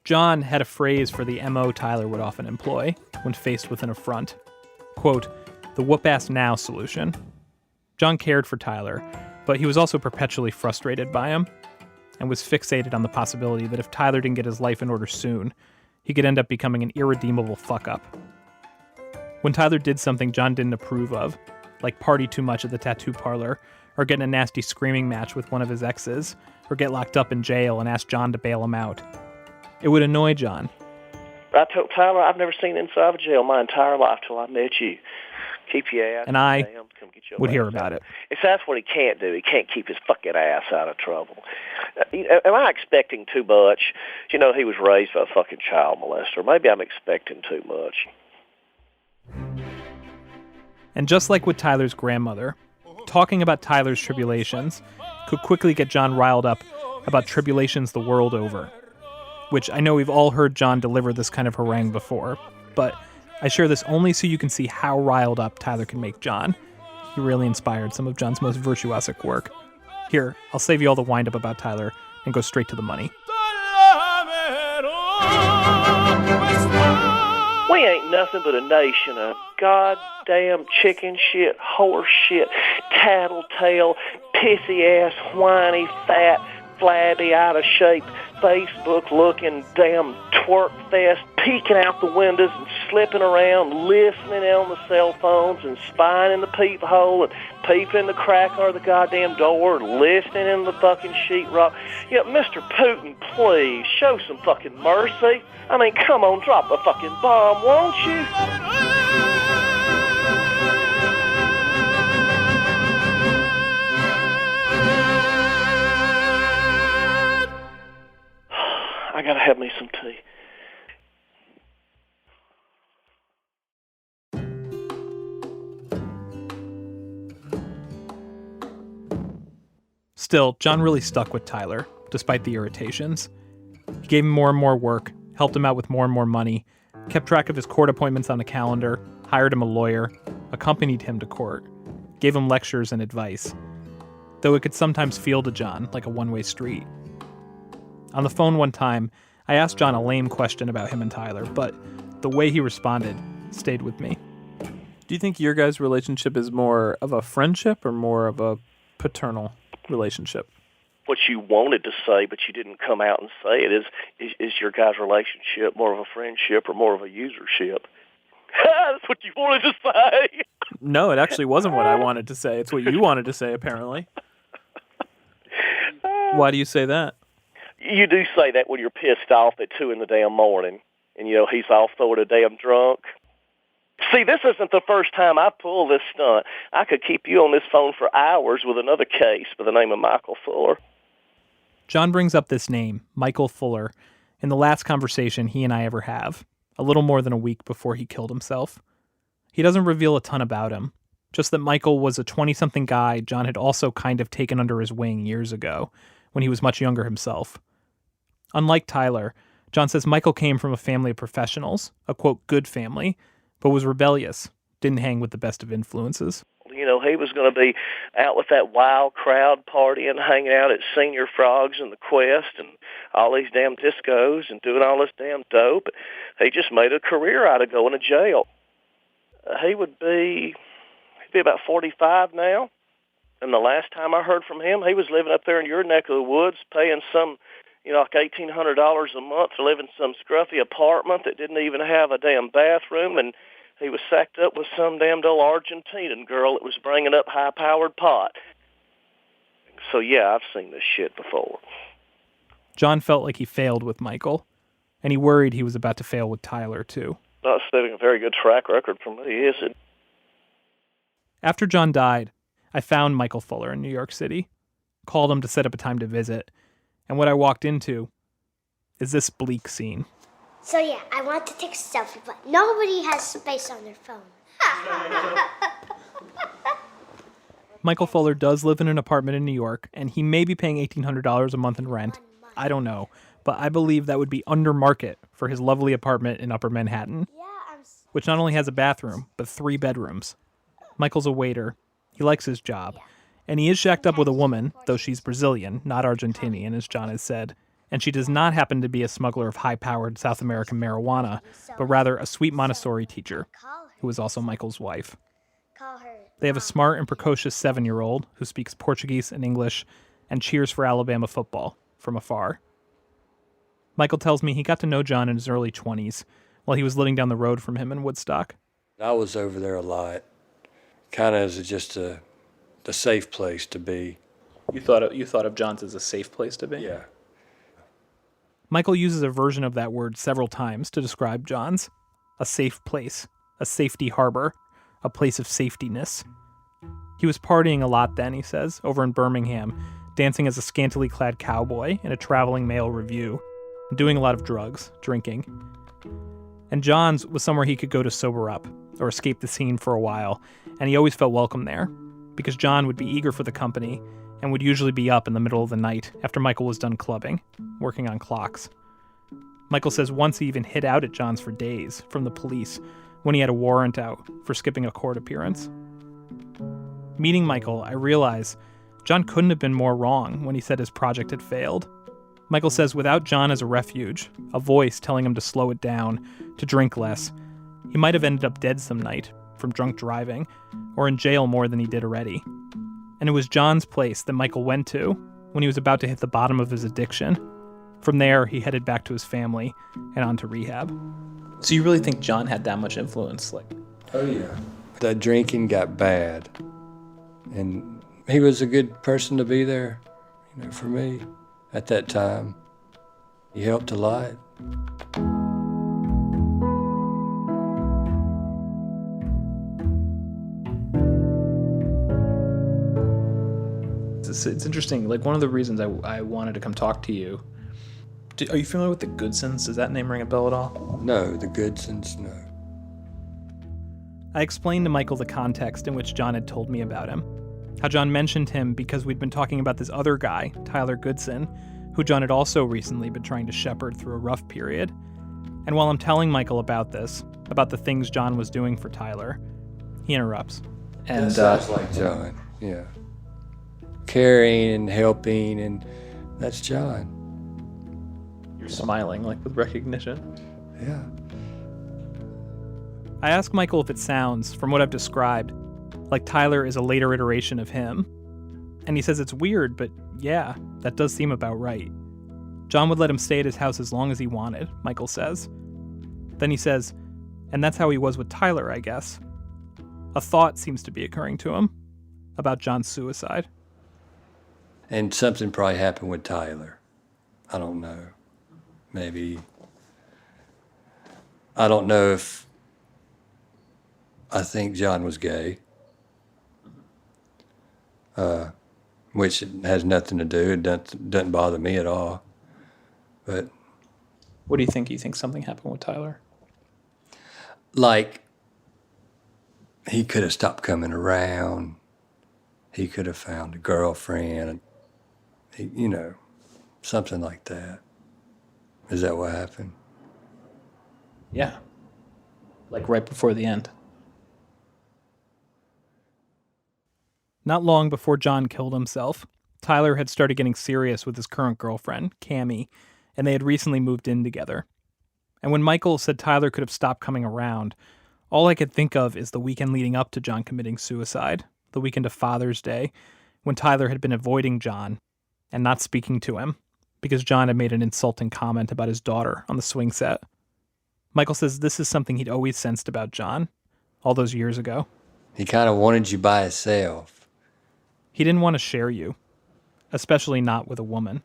John had a phrase for the MO Tyler would often employ when faced with an affront. Quote, the whoop-ass now solution. John cared for Tyler, but he was also perpetually frustrated by him and was fixated on the possibility that if Tyler didn't get his life in order soon, he could end up becoming an irredeemable fuck-up. When Tyler did something John didn't approve of, like party too much at the tattoo parlor, or get in a nasty screaming match with one of his exes, or get locked up in jail and ask John to bail him out, it would annoy John.
I told Tyler I've never seen inside of a jail my entire life till I met you. Keep your ass
And I
down, come get your
would hear
ass
about
out.
it.
It's that's what he can't do. He can't keep his fucking ass out of trouble. Am I expecting too much? You know, he was raised by a fucking child molester. Maybe I'm expecting too much.
And just like with Tyler's grandmother, talking about Tyler's tribulations could quickly get John riled up about tribulations the world over. Which I know we've all heard John deliver this kind of harangue before, but I share this only so you can see how riled up Tyler can make John. He really inspired some of John's most virtuosic work. Here, I'll save you all the wind-up about Tyler and go straight to the money.
We ain't nothing but a nation of goddamn chicken shit, horse shit, tattletale, pissy-ass, whiny, fat, flabby, out-of-shape, Facebook-looking damn twerk fest, peeking out the windows and slipping around, listening on the cell phones and spying in the peephole and peeping in the crack of the goddamn door, listening in the fucking sheetrock. Yeah, Mr. Putin, please, show some fucking mercy. I mean, come on, drop a fucking bomb, won't you? I gotta have me some tea.
Still, John really stuck with Tyler, despite the irritations. He gave him more and more work, helped him out with more and more money, kept track of his court appointments on the calendar, hired him a lawyer, accompanied him to court, gave him lectures and advice. Though it could sometimes feel to John like a one-way street. On the phone one time, I asked John a lame question about him and Tyler, but the way he responded stayed with me. Do you think your guys' relationship is more of a friendship or more of a paternal relationship?
What you wanted to say, but you didn't come out and say it, is your guys' relationship more of a friendship or more of a usership? That's what you wanted to say.
No, it actually wasn't what I wanted to say. It's what you wanted to say, apparently. Why do you say that?
You do say that when you're pissed off at 2 in the damn morning, and you know he's off throwing a damn drunk. See, this isn't the first time I pulled this stunt. I could keep you on this phone for hours with another case by the name of Michael Fuller.
John brings up this name, Michael Fuller, in the last conversation he and I ever have, a little more than a week before he killed himself. He doesn't reveal a ton about him, just that Michael was a 20-something guy John had also kind of taken under his wing years ago, when he was much younger himself. Unlike Tyler, John says Michael came from a family of professionals, a, quote, good family, but was rebellious, didn't hang with the best of influences.
You know, he was going to be out with that wild crowd partying, hanging out at Senior Frogs and the Quest and all these damn discos and doing all this damn dope. He just made a career out of going to jail. He'd be about 45 now. And the last time I heard from him, he was living up there in your neck of the woods, paying some, like $1,800 a month to live in some scruffy apartment that didn't even have a damn bathroom, and he was sacked up with some damned old Argentinian girl that was bringing up high-powered pot. So, yeah, I've seen this shit before.
John felt like he failed with Michael, and he worried he was about to fail with Tyler, too.
Not setting a very good track record for me, is it?
After John died, I found Michael Fuller in New York City, called him to set up a time to visit, and what I walked into is this bleak scene.
So yeah, I want to take a selfie, but nobody has space on their phone.
Michael Fuller does live in an apartment in New York, and he may be paying $1,800 a month in rent. I don't know, but I believe that would be under market for his lovely apartment in Upper Manhattan, which not only has a bathroom, but 3 bedrooms. Michael's a waiter. He likes his job. And he is shacked up with a woman, though she's Brazilian, not Argentinian, as John has said. And she does not happen to be a smuggler of high-powered South American marijuana, but rather a sweet Montessori teacher, who is also Michael's wife. They have a smart and precocious 7-year-old who speaks Portuguese and English and cheers for Alabama football from afar. Michael tells me he got to know John in his early 20s while he was living down the road from him in Woodstock.
I was over there a lot, kind of as just a safe place to be.
You thought of John's as a safe place to be?
Yeah.
Michael uses a version of that word several times to describe John's. A safe place, a safety harbor, a place of safetiness. He was partying a lot then, he says, over in Birmingham, dancing as a scantily clad cowboy in a traveling male revue, and doing a lot of drugs, drinking. And John's was somewhere he could go to sober up, or escape the scene for a while, and he always felt welcome there, because John would be eager for the company, and would usually be up in the middle of the night after Michael was done clubbing, working on clocks. Michael says once he even hid out at John's for days from the police when he had a warrant out for skipping a court appearance. Meeting Michael, I realize John couldn't have been more wrong when he said his project had failed. Michael says without John as a refuge, a voice telling him to slow it down, to drink less, he might have ended up dead some night from drunk driving, or in jail more than he did already. And it was John's place that Michael went to when he was about to hit the bottom of his addiction. From there, he headed back to his family and on to rehab. So you really think John had that much influence?
Oh, yeah. That drinking got bad. And he was a good person to be there, for me at that time. He helped a lot.
It's interesting. One of the reasons I wanted to come talk to you. Are you familiar with the Goodsons? Does that name ring a bell at all?
No, the Goodsons, no.
I explained to Michael the context in which John had told me about him. How John mentioned him because we'd been talking about this other guy, Tyler Goodson, who John had also recently been trying to shepherd through a rough period. And while I'm telling Michael about this, about the things John was doing for Tyler, he interrupts.
And that sounds like John, yeah. Caring and helping, and that's John.
You're smiling, with recognition.
Yeah.
I ask Michael if it sounds, from what I've described, like Tyler is a later iteration of him. And he says it's weird, but yeah, that does seem about right. John would let him stay at his house as long as he wanted, Michael says. Then he says, and that's how he was with Tyler, I guess. A thought seems to be occurring to him about John's suicide.
And something probably happened with Tyler. I don't know. Maybe. I don't know if I think John was gay, which has nothing to do. It doesn't bother me at all. But
what do you think? You think something happened with Tyler?
he could have stopped coming around. He could have found a girlfriend, something like that. Is that what happened?
Yeah. Like right before the end. Not long before John killed himself, Tyler had started getting serious with his current girlfriend, Cammie, and they had recently moved in together. And when Michael said Tyler could have stopped coming around, all I could think of is the weekend leading up to John committing suicide, the weekend of Father's Day, when Tyler had been avoiding John and not speaking to him because John had made an insulting comment about his daughter on the swing set. Michael says this is something he'd always sensed about John all those years ago.
He kind of wanted you by himself.
He didn't want to share you, especially not with a woman.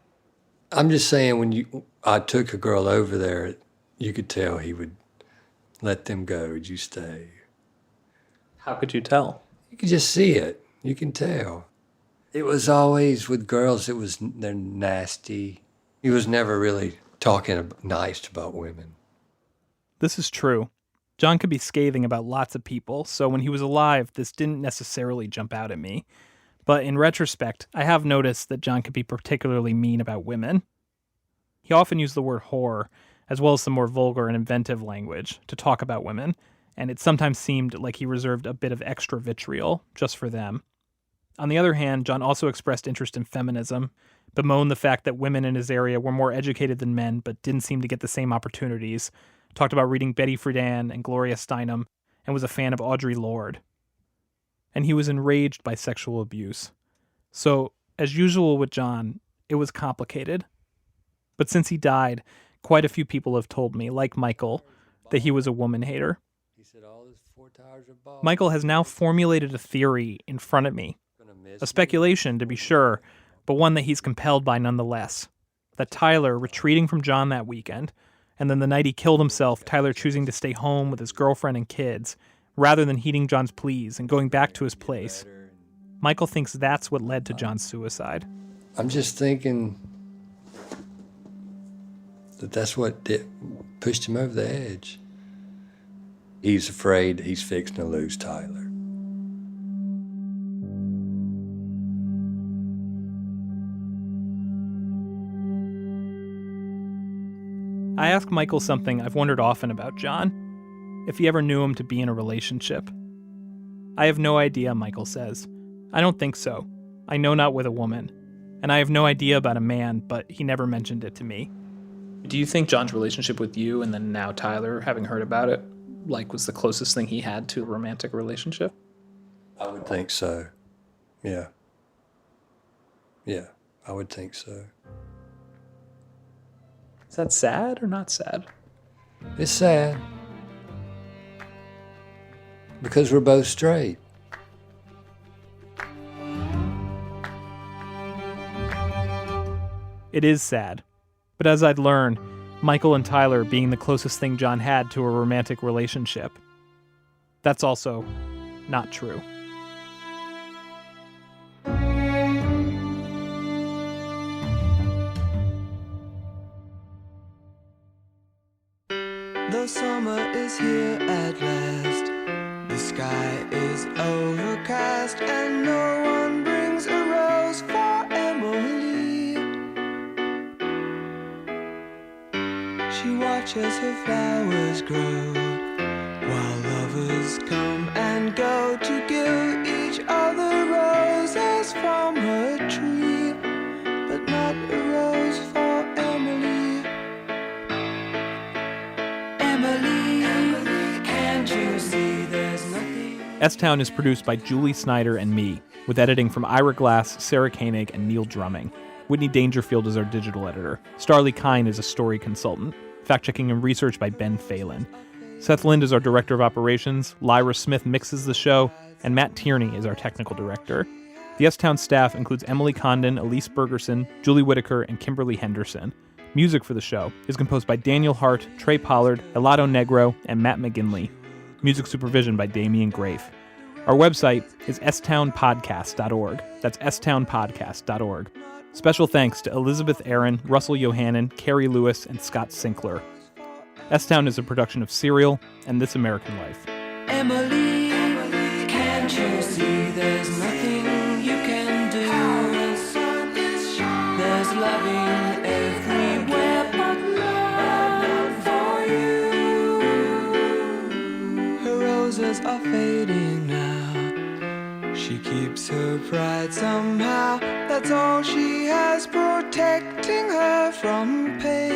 I'm just saying when I took a girl over there, you could tell he would let them go. Would you stay?
How could you tell?
You could just see it. You can tell. It was always with girls, they're nasty. He was never really talking nice about women.
This is true. John could be scathing about lots of people, so when he was alive, this didn't necessarily jump out at me. But in retrospect, I have noticed that John could be particularly mean about women. He often used the word whore, as well as some more vulgar and inventive language, to talk about women, and it sometimes seemed like he reserved a bit of extra vitriol just for them. On the other hand, John also expressed interest in feminism, bemoaned the fact that women in his area were more educated than men but didn't seem to get the same opportunities, talked about reading Betty Friedan and Gloria Steinem, and was a fan of Audre Lorde. And he was enraged by sexual abuse. So, as usual with John, it was complicated. But since he died, quite a few people have told me, like Michael, that he was a woman hater. Michael has now formulated a theory in front of me. A speculation, to be sure, but one that he's compelled by nonetheless. That Tyler, retreating from John that weekend, and then the night he killed himself, Tyler choosing to stay home with his girlfriend and kids, rather than heeding John's pleas and going back to his place. Michael thinks that's what led to John's suicide.
I'm just thinking that's what pushed him over the edge. He's afraid he's fixing to lose Tyler.
I asked Michael something I've wondered often about John, if he ever knew him to be in a relationship. I have no idea, Michael says. I don't think so. I know not with a woman. And I have no idea about a man, but he never mentioned it to me. Do you think John's relationship with you and then now Tyler, having heard about it, was the closest thing he had to a romantic relationship?
I would think so. Yeah. Yeah, I would think so.
Is that sad or not sad?
It's sad. Because we're both straight.
It is sad. But as I'd learned, Michael and Tyler being the closest thing John had to a romantic relationship, that's also not true.
The summer is here at last. The sky is overcast, and no one brings a rose for Emily. She watches her flowers grow, while lovers come and go to give each other roses from her tree, but not a rose for Emily. Emily, can't you see there's nothing?
S-Town is produced by Julie Snyder and me, with editing from Ira Glass, Sarah Koenig, and Neil Drumming. Whitney Dangerfield is our digital editor. Starlee Kine is a story consultant. Fact-checking and research by Ben Phelan. Seth Lind is our director of operations. Lyra Smith mixes the show, and Matt Tierney is our technical director. The S-Town staff includes Emily Condon, Elise Bergerson, Julie Whitaker, and Kimberly Henderson. Music for the show is composed by Daniel Hart, Trey Pollard, Helado Negro, and Matt McGinley. Music supervision by Damian Grafe. Our website is stownpodcast.org. That's stownpodcast.org. Special thanks to Elizabeth Aaron, Russell Yohannan, Carrie Lewis, and Scott Sinkler. S-Town is a production of Serial and This American Life.
Emily. Can't you see there's nothing you can do? There's loving everywhere but love for you. Her roses are fading now. She keeps her pride somehow. That's all she has protecting her from pain.